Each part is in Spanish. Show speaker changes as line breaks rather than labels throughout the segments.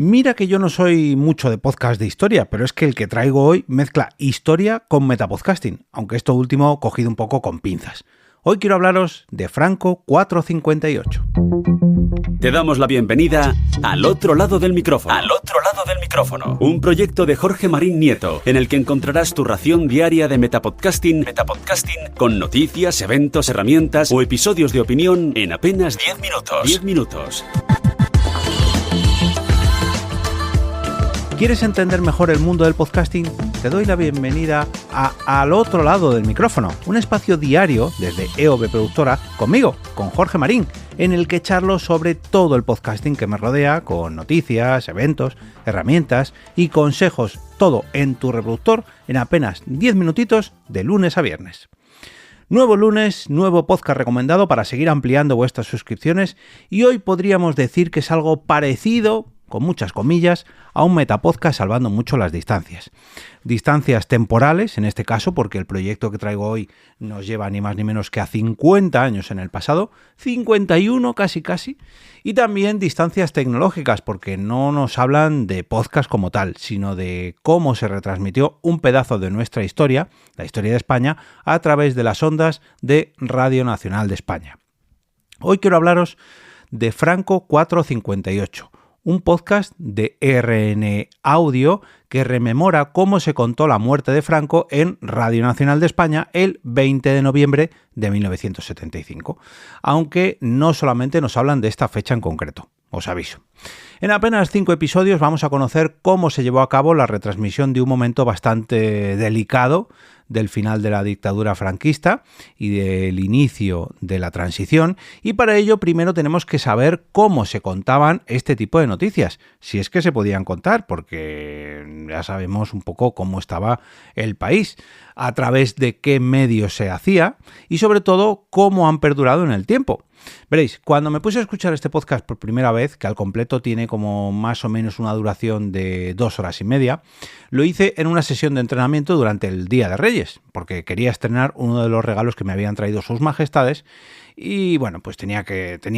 Mira que yo no soy mucho de podcast de historia, pero es que el que traigo hoy mezcla historia con metapodcasting, aunque esto último cogido un poco con pinzas. Hoy quiero hablaros de Franco 458.
Te damos la bienvenida al otro lado del micrófono. Al otro lado del micrófono. Un proyecto de Jorge Marín Nieto, en el que encontrarás tu ración diaria de metapodcasting con noticias, eventos, herramientas o episodios de opinión en apenas 10 minutos. 10 minutos.
¿Quieres entender mejor el mundo del podcasting? Te doy la bienvenida a Al otro lado del micrófono, un espacio diario desde EOB Productora, conmigo, con Jorge Marín, en el que charlo sobre todo el podcasting que me rodea, con noticias, eventos, herramientas y consejos, todo en tu reproductor en apenas 10 minutitos de lunes a viernes. Nuevo lunes, nuevo podcast recomendado para seguir ampliando vuestras suscripciones y hoy podríamos decir que es algo parecido, con muchas comillas, a un metapodcast salvando mucho las distancias. Distancias temporales, en este caso, porque el proyecto que traigo hoy nos lleva ni más ni menos que a 50 años en el pasado, 51 casi, y también distancias tecnológicas, porque no nos hablan de podcast como tal, sino de cómo se retransmitió un pedazo de nuestra historia, la historia de España, a través de las ondas de Radio Nacional de España. Hoy quiero hablaros de Franco 458, un podcast de RN Audio que rememora cómo se contó la muerte de Franco en Radio Nacional de España el 20 de noviembre de 1975, aunque no solamente nos hablan de esta fecha en concreto, os aviso. En apenas 5 episodios vamos a conocer cómo se llevó a cabo la retransmisión de un momento bastante delicado del final de la dictadura franquista y del inicio de la transición, y para ello primero tenemos que saber cómo se contaban este tipo de noticias, si es que se podían contar, porque ya sabemos un poco cómo estaba el país, a través de qué medios se hacía y sobre todo cómo han perdurado en el tiempo. Veréis, cuando me puse a escuchar este podcast por primera vez, que al completo tiene como más o menos una duración de 2 horas y media, lo hice en una sesión de entrenamiento durante el Día de Reyes, porque quería estrenar uno de los regalos que me habían traído sus majestades y bueno, pues tenía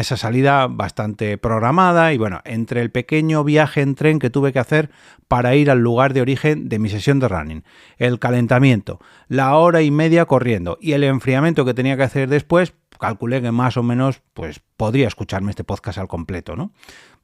esa salida bastante programada y bueno, entre el pequeño viaje en tren que tuve que hacer para ir al lugar de origen de mi sesión de running, el calentamiento, la hora y media corriendo y el enfriamiento que tenía que hacer después, calculé que más o menos pues podría escucharme este podcast al completo, ¿no?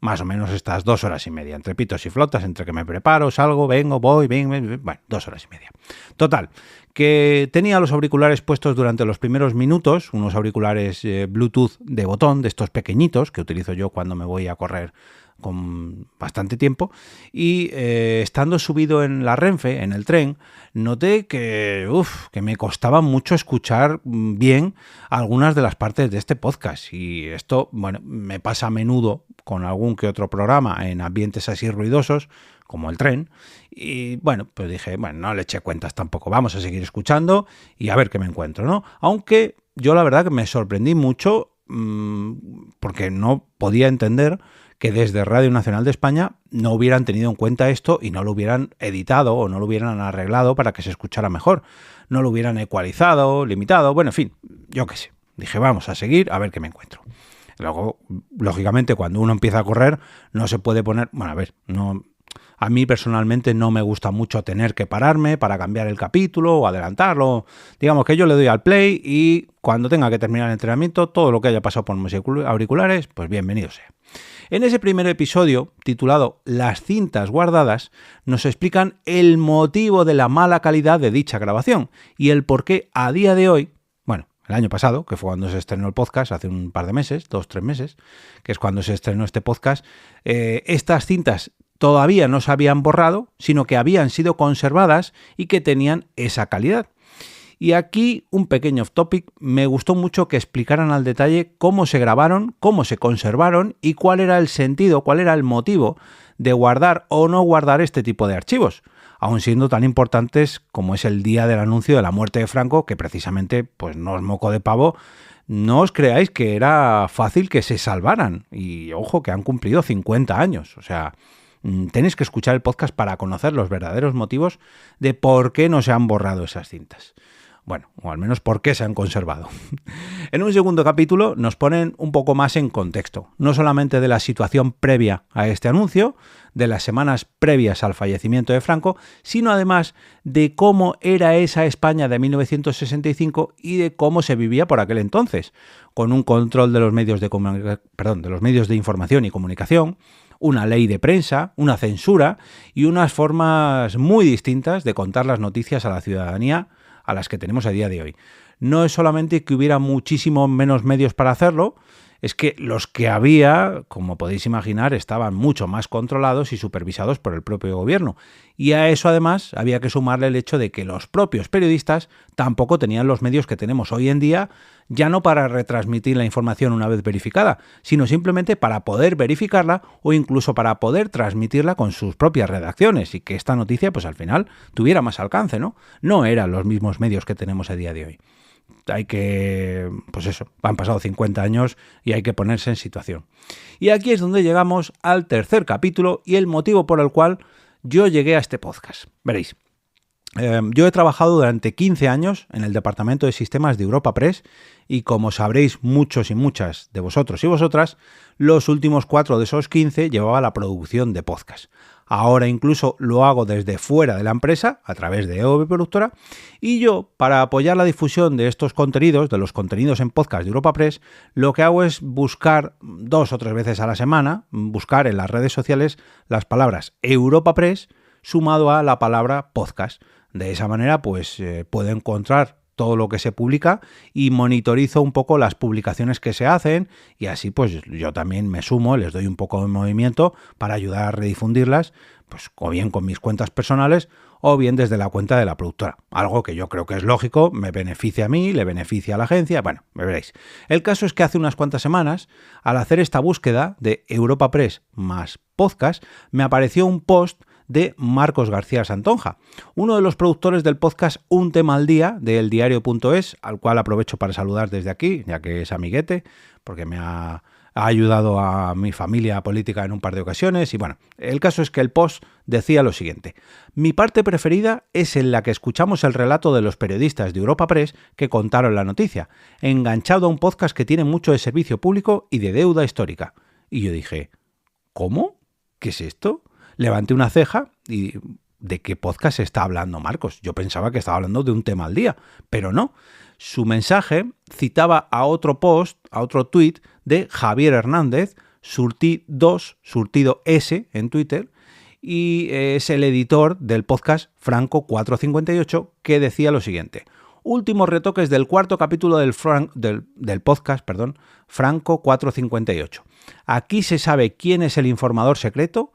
Más o menos estas 2 horas y media, entre pitos y flotas, entre que me preparo, salgo, vengo, voy, bueno, 2 horas y media. Total, que tenía los auriculares puestos durante los primeros minutos, unos auriculares Bluetooth de botón, de estos pequeñitos que utilizo yo cuando me voy a correr con bastante tiempo, y estando subido en la Renfe, en el tren, noté que me costaba mucho escuchar bien algunas de las partes de este podcast, y esto, bueno, me pasa a menudo con algún que otro programa en ambientes así ruidosos, como el tren, y bueno, pues dije, bueno, no le eché cuentas tampoco, vamos a seguir escuchando y a ver qué me encuentro, ¿no? Aunque yo la verdad que me sorprendí mucho porque no podía entender que desde Radio Nacional de España no hubieran tenido en cuenta esto y no lo hubieran editado o no lo hubieran arreglado para que se escuchara mejor. No lo hubieran ecualizado, limitado, bueno, en fin, yo qué sé. Dije, vamos a seguir a ver qué me encuentro. Luego, lógicamente, cuando uno empieza a correr, no se puede poner... Bueno, a ver, no... A mí personalmente no me gusta mucho tener que pararme para cambiar el capítulo o adelantarlo. Digamos que yo le doy al play y cuando tenga que terminar el entrenamiento, todo lo que haya pasado por mis auriculares, pues bienvenido sea. En ese primer episodio, titulado Las cintas guardadas, nos explican el motivo de la mala calidad de dicha grabación y el por qué a día de hoy, bueno, el año pasado, que fue cuando se estrenó el podcast, hace un par de meses, 2-3 meses, que es cuando se estrenó este podcast, estas cintas todavía no se habían borrado, sino que habían sido conservadas y que tenían esa calidad. Y aquí un pequeño off topic, me gustó mucho que explicaran al detalle cómo se grabaron, cómo se conservaron y cuál era el sentido, cuál era el motivo de guardar o no guardar este tipo de archivos, aun siendo tan importantes como es el día del anuncio de la muerte de Franco, que precisamente pues no es moco de pavo. No os creáis que era fácil que se salvaran y ojo que han cumplido 50 años, o sea... Tenéis que escuchar el podcast para conocer los verdaderos motivos de por qué no se han borrado esas cintas. Bueno, o al menos por qué se han conservado. En un segundo capítulo nos ponen un poco más en contexto, no solamente de la situación previa a este anuncio, de las semanas previas al fallecimiento de Franco, sino además de cómo era esa España de 1965 y de cómo se vivía por aquel entonces, con un control de los medios de información y comunicación, una ley de prensa, una censura y unas formas muy distintas de contar las noticias a la ciudadanía a las que tenemos a día de hoy. No es solamente que hubiera muchísimo menos medios para hacerlo, es que los que había, como podéis imaginar, estaban mucho más controlados y supervisados por el propio gobierno. Y a eso además había que sumarle el hecho de que los propios periodistas tampoco tenían los medios que tenemos hoy en día, ya no para retransmitir la información una vez verificada, sino simplemente para poder verificarla o incluso para poder transmitirla con sus propias redacciones y que esta noticia pues al final tuviera más alcance, ¿no? No eran los mismos medios que tenemos a día de hoy. Han pasado 50 años y hay que ponerse en situación. Y aquí es donde llegamos al tercer capítulo y el motivo por el cual yo llegué a este podcast. Veréis, yo he trabajado durante 15 años en el departamento de sistemas de Europa Press y como sabréis muchos y muchas de vosotros y vosotras, los últimos 4 de esos 15 llevaba la producción de podcast. Ahora incluso lo hago desde fuera de la empresa, a través de EOB Productora, y yo, para apoyar la difusión de estos contenidos, de los contenidos en podcast de Europa Press, lo que hago es buscar 2 o 3 veces a la semana, buscar en las redes sociales las palabras Europa Press sumado a la palabra podcast. De esa manera, pues puedo encontrar todo lo que se publica y monitorizo un poco las publicaciones que se hacen y así pues yo también me sumo, les doy un poco de movimiento para ayudar a redifundirlas, pues o bien con mis cuentas personales o bien desde la cuenta de la productora. Algo que yo creo que es lógico, me beneficia a mí, le beneficia a la agencia, bueno, me veréis. El caso es que hace unas cuantas semanas, al hacer esta búsqueda de Europa Press más podcast, me apareció un post de Marcos García Santonja, uno de los productores del podcast Un Tema al Día de eldiario.es, al cual aprovecho para saludar desde aquí, ya que es amiguete, porque me ha ayudado a mi familia política en un par de ocasiones. Y bueno, el caso es que el post decía lo siguiente: mi parte preferida es en la que escuchamos el relato de los periodistas de Europa Press que contaron la noticia, enganchado a un podcast que tiene mucho de servicio público y de deuda histórica. Y yo dije, ¿cómo? ¿Qué es esto? Levanté una ceja y ¿de qué podcast está hablando Marcos? Yo pensaba que estaba hablando de Un Tema al Día, pero no. Su mensaje citaba a otro post, a otro tuit de Javier Hernández, Surtido S en Twitter, y es el editor del podcast Franco 458, que decía lo siguiente: últimos retoques del 4º capítulo del podcast, Franco 458. Aquí se sabe quién es el informador secreto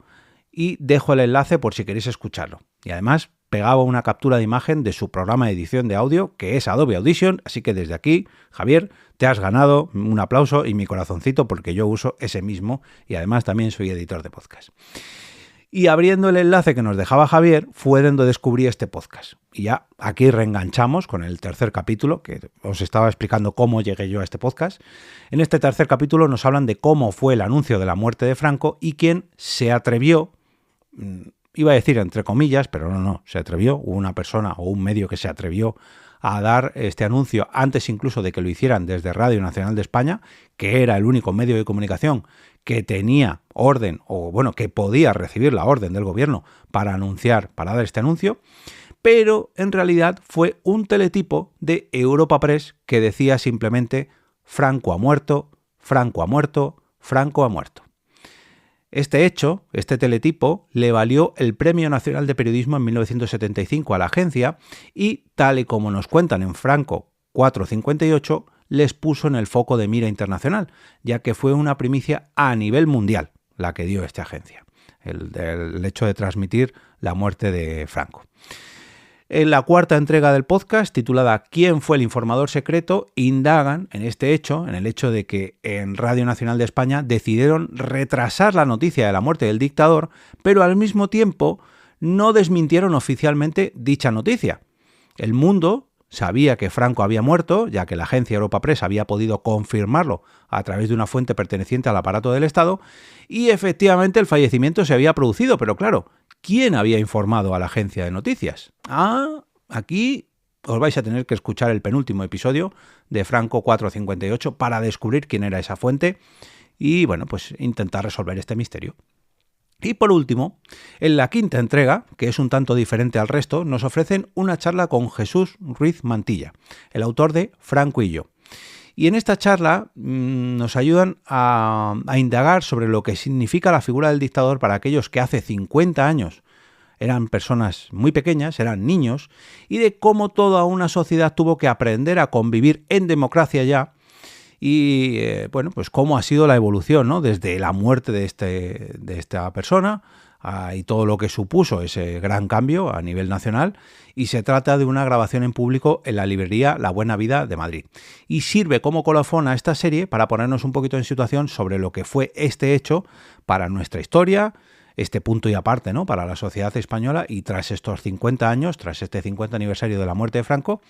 y dejo el enlace por si queréis escucharlo. Y además pegaba una captura de imagen de su programa de edición de audio, que es Adobe Audition, así que desde aquí, Javier, te has ganado un aplauso y mi corazoncito porque yo uso ese mismo y además también soy editor de podcast. Y abriendo el enlace que nos dejaba Javier, fue donde descubrí este podcast. Y ya aquí reenganchamos con el tercer capítulo, que os estaba explicando cómo llegué yo a este podcast. En este tercer capítulo nos hablan de cómo fue el anuncio de la muerte de Franco y quién se atrevió, iba a decir entre comillas, pero no, se atrevió, hubo una persona o un medio que se atrevió a dar este anuncio antes incluso de que lo hicieran desde Radio Nacional de España, que era el único medio de comunicación que tenía orden, o bueno, que podía recibir la orden del gobierno para anunciar, para dar este anuncio, pero en realidad fue un teletipo de Europa Press que decía simplemente Franco ha muerto, Franco ha muerto, Franco ha muerto. Este hecho, este teletipo, le valió el Premio Nacional de Periodismo en 1975 a la agencia y, tal y como nos cuentan en Franco 458, les puso en el foco de mira internacional, ya que fue una primicia a nivel mundial la que dio esta agencia, el hecho de transmitir la muerte de Franco. En la 4ª entrega del podcast, titulada ¿Quién fue el informador secreto?, indagan en este hecho, en el hecho de que en Radio Nacional de España decidieron retrasar la noticia de la muerte del dictador, pero al mismo tiempo no desmintieron oficialmente dicha noticia. El mundo sabía que Franco había muerto, ya que la agencia Europa Press había podido confirmarlo a través de una fuente perteneciente al aparato del Estado, y efectivamente el fallecimiento se había producido, pero claro, ¿quién había informado a la agencia de noticias? Aquí os vais a tener que escuchar el penúltimo episodio de Franco 458 para descubrir quién era esa fuente y, bueno, pues intentar resolver este misterio. Y por último, en la quinta entrega, que es un tanto diferente al resto, nos ofrecen una charla con Jesús Ruiz Mantilla, el autor de Franco y yo. Y en esta charla nos ayudan a indagar sobre lo que significa la figura del dictador para aquellos que hace 50 años eran personas muy pequeñas, eran niños, y de cómo toda una sociedad tuvo que aprender a convivir en democracia ya, y bueno, pues cómo ha sido la evolución, ¿no? Desde la muerte de esta persona y todo lo que supuso ese gran cambio a nivel nacional, y se trata de una grabación en público en la librería La Buena Vida de Madrid. Y sirve como colofón a esta serie para ponernos un poquito en situación sobre lo que fue este hecho para nuestra historia, este punto y aparte, ¿no? Para la sociedad española, y tras estos 50 años, tras este 50 aniversario de la muerte de Franco,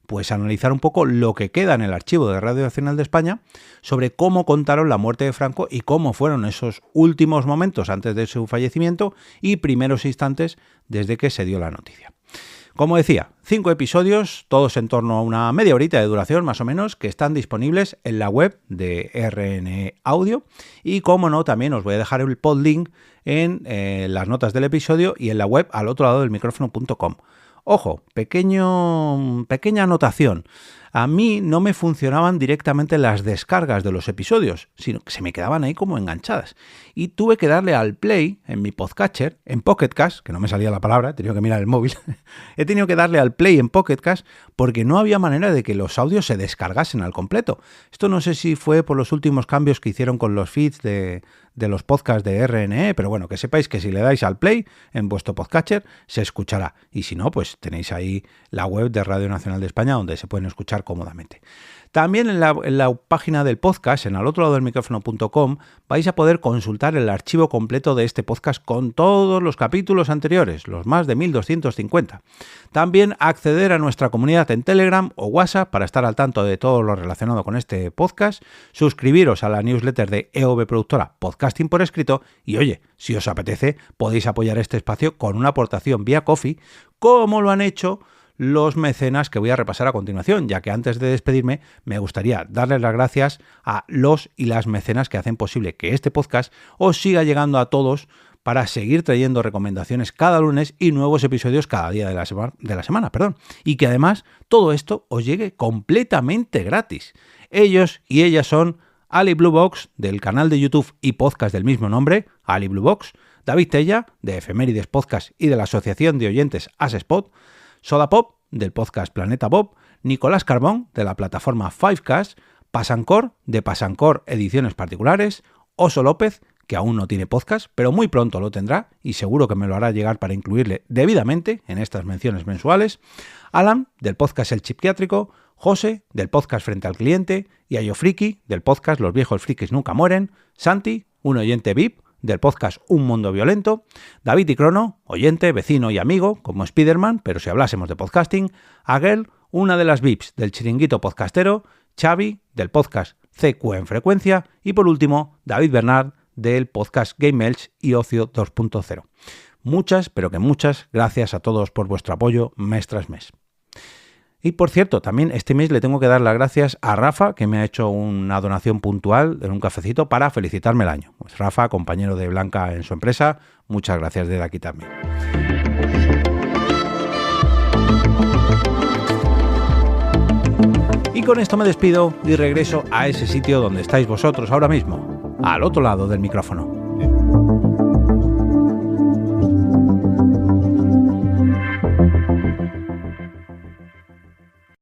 pues analizar un poco lo que queda en el archivo de Radio Nacional de España sobre cómo contaron la muerte de Franco y cómo fueron esos últimos momentos antes de su fallecimiento y primeros instantes desde que se dio la noticia. Como decía, 5 episodios, todos en torno a una media horita de duración más o menos, que están disponibles en la web de RNE Audio, y como no, también os voy a dejar el podlink en las notas del episodio y en la web al otro lado del micrófono.com. Ojo, pequeña anotación. A mí no me funcionaban directamente las descargas de los episodios, sino que se me quedaban ahí como enganchadas. Y tuve que darle al play en mi podcatcher, en Pocket Cast, que no me salía la palabra, he tenido que mirar el móvil. He tenido que darle al play en Pocket Cast porque no había manera de que los audios se descargasen al completo. Esto no sé si fue por los últimos cambios que hicieron con los feeds de los podcasts de RNE, pero bueno, que sepáis que si le dais al play en vuestro podcatcher se escuchará, y si no, pues tenéis ahí la web de Radio Nacional de España donde se pueden escuchar cómodamente. También en la página del podcast, en al otro lado del micrófono.com, vais a poder consultar el archivo completo de este podcast con todos los capítulos anteriores, los más de 1250. También acceder a nuestra comunidad en Telegram o WhatsApp para estar al tanto de todo lo relacionado con este podcast, suscribiros a la newsletter de EOB Productora Podcasting por escrito, y oye, si os apetece, podéis apoyar este espacio con una aportación vía Ko-fi, como lo han hecho los mecenas que voy a repasar a continuación, ya que antes de despedirme me gustaría darles las gracias a los y las mecenas que hacen posible que este podcast os siga llegando a todos para seguir trayendo recomendaciones cada lunes y nuevos episodios cada día de la semana, y que además todo esto os llegue completamente gratis. Ellos y ellas son Ali Blue Box, del canal de YouTube y podcast del mismo nombre, Ali Blue Box, David Tella, de Efemérides Podcast y de la Asociación de Oyentes Asespot, Soda Pop, del podcast Planeta Pop, Nicolás Carbón, de la plataforma Fivecast, Pasancor, de Pasancor Ediciones Particulares, Oso López, que aún no tiene podcast, pero muy pronto lo tendrá y seguro que me lo hará llegar para incluirle debidamente en estas menciones mensuales, Alan, del podcast El Psiquiátrico, José, del podcast Frente al Cliente, y Ayo Friki, del podcast Los Viejos Frikis Nunca Mueren, Santi, un oyente VIP, del podcast Un Mundo Violento, David y Crono, oyente, vecino y amigo, como Spiderman, pero si hablásemos de podcasting, Agel, una de las VIPs del Chiringuito Podcastero, Xavi, del podcast CQ en Frecuencia, y por último, David Bernard, del podcast Game Elch y Ocio 2.0. Muchas, pero que muchas gracias a todos por vuestro apoyo mes tras mes. Y por cierto, también este mes le tengo que dar las gracias a Rafa, que me ha hecho una donación puntual en un cafecito para felicitarme el año. Pues Rafa, compañero de Blanca en su empresa, muchas gracias desde aquí también. Y con esto me despido y regreso a ese sitio donde estáis vosotros ahora mismo, al otro lado del micrófono.